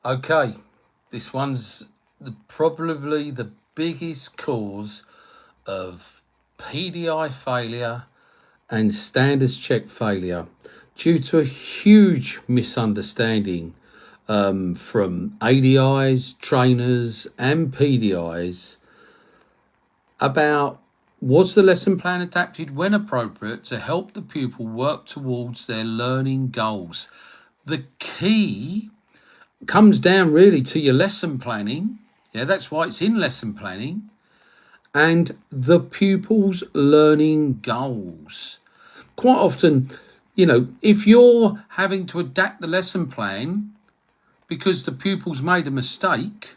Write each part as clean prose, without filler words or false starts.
Okay, this one's probably the biggest cause of PDI failure and standards check failure due to a huge misunderstanding from ADIs, trainers, and PDIs about was the lesson plan adapted when appropriate to help the pupil work towards their learning goals. The key comes down really to your lesson planning. Yeah, that's why it's in lesson planning, and the pupil's learning goals. Quite often, if you're having to adapt the lesson plan because the pupil's made a mistake,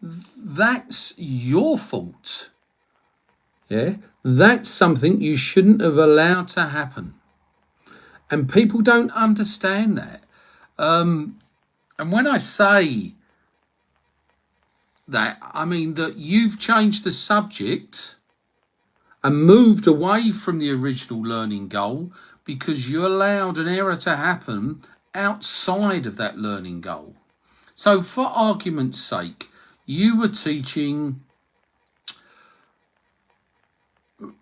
that's your fault. Yeah, that's something you shouldn't have allowed to happen. And people don't understand that. And when I say that, I mean that you've changed the subject and moved away from the original learning goal because you allowed an error to happen outside of that learning goal. So for argument's sake, you were teaching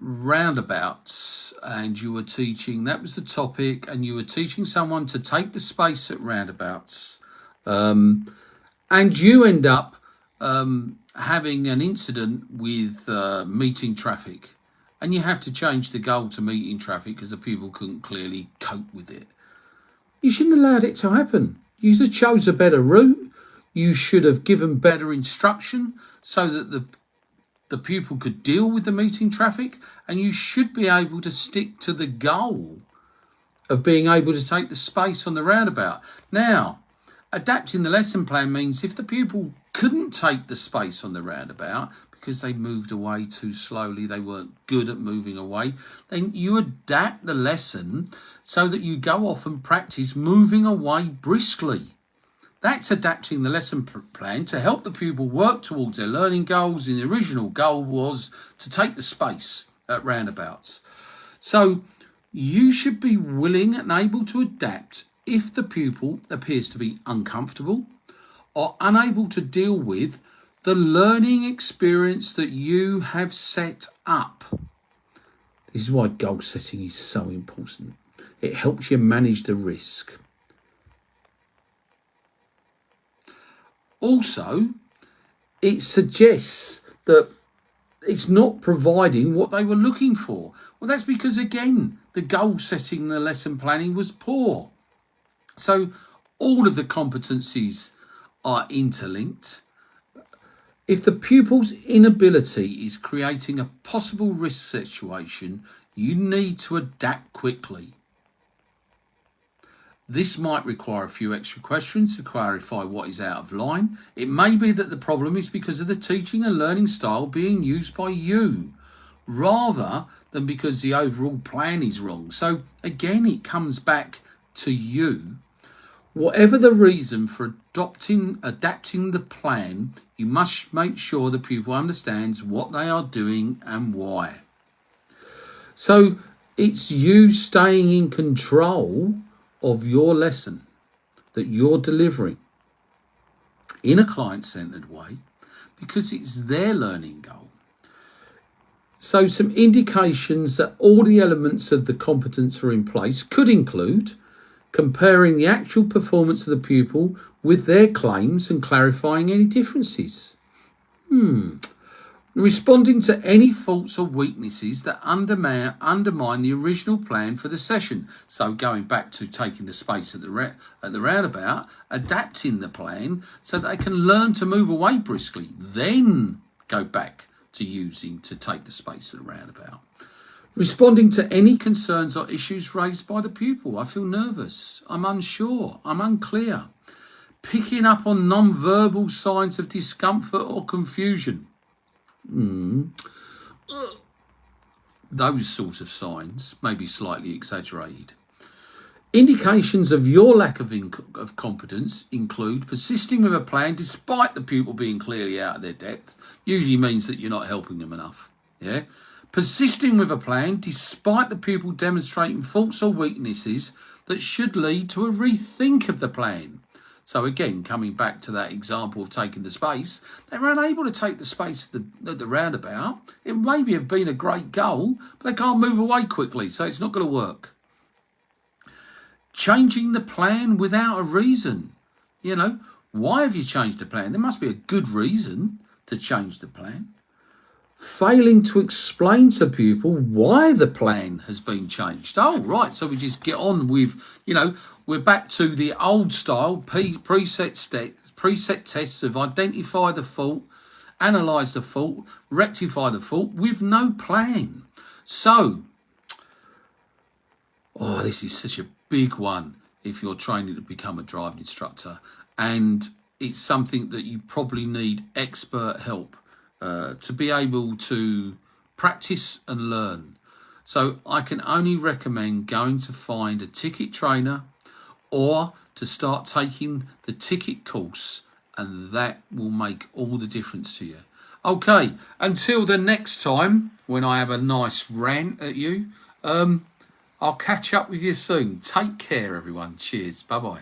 roundabouts and you were teaching, that was the topic, and you were teaching someone to take the space at roundabouts, and you end up having an incident with meeting traffic, and you have to change the goal to meeting traffic because the pupil couldn't clearly cope with it. You shouldn't have allowed it to happen. You should have chose a better route. You should have given better instruction so that the pupil could deal with the meeting traffic, and you should be able to stick to the goal of being able to take the space on the roundabout. Now, adapting the lesson plan means if the pupil couldn't take the space on the roundabout because they moved away too slowly, they weren't good at moving away, then you adapt the lesson so that you go off and practice moving away briskly. That's adapting the lesson plan to help the pupil work towards their learning goals. And the original goal was to take the space at roundabouts. So you should be willing and able to adapt if the pupil appears to be uncomfortable or unable to deal with the learning experience that you have set up. This is why goal setting is so important. It helps you manage the risk. Also, it suggests that it's not providing what they were looking for. Well, that's because, again, the goal setting, the lesson planning was poor. So all of the competencies are interlinked. If the pupil's inability is creating a possible risk situation, you need to adapt quickly. This might require a few extra questions to clarify what is out of line. It may be that the problem is because of the teaching and learning style being used by you, rather than because the overall plan is wrong. So again, it comes back to you. Whatever the reason for adapting the plan, you must make sure the pupil understands what they are doing and why. So it's you staying in control of your lesson that you're delivering in a client-centered way because it's their learning goal. So some indications that all the elements of the competence are in place could include comparing the actual performance of the pupil with their claims and clarifying any differences. Responding to any faults or weaknesses that undermine the original plan for the session. So going back to taking the space at the roundabout, adapting the plan so that they can learn to move away briskly, then go back to using to take the space at the roundabout. Responding to any concerns or issues raised by the pupil. I feel nervous, I'm unsure, I'm unclear. Picking up on non-verbal signs of discomfort or confusion. Those sorts of signs may be slightly exaggerated. Indications of your lack of competence include persisting with a plan despite the pupil being clearly out of their depth. Usually means that you're not helping them enough. Yeah. Persisting with a plan despite the pupil demonstrating faults or weaknesses that should lead to a rethink of the plan. So again, coming back to that example of taking the space, they were unable to take the space at the roundabout. It maybe have been a great goal, but they can't move away quickly, so it's not going to work. Changing the plan without a reason. You know, why have you changed the plan? There must be a good reason to change the plan. Failing to explain to pupil why the plan has been changed. Oh, right, so we just get on with, you know, we're back to the old style preset tests of identify the fault, analyse the fault, rectify the fault with no plan. So, this is such a big one if you're training to become a driving instructor, and it's something that you probably need expert help to be able to practice and learn. So I can only recommend going to find a ticket trainer or to start taking the ticket course, and that will make all the difference to you. Okay, until the next time when I have a nice rant at you, I'll catch up with you soon. Take care, everyone. Cheers. Bye-bye.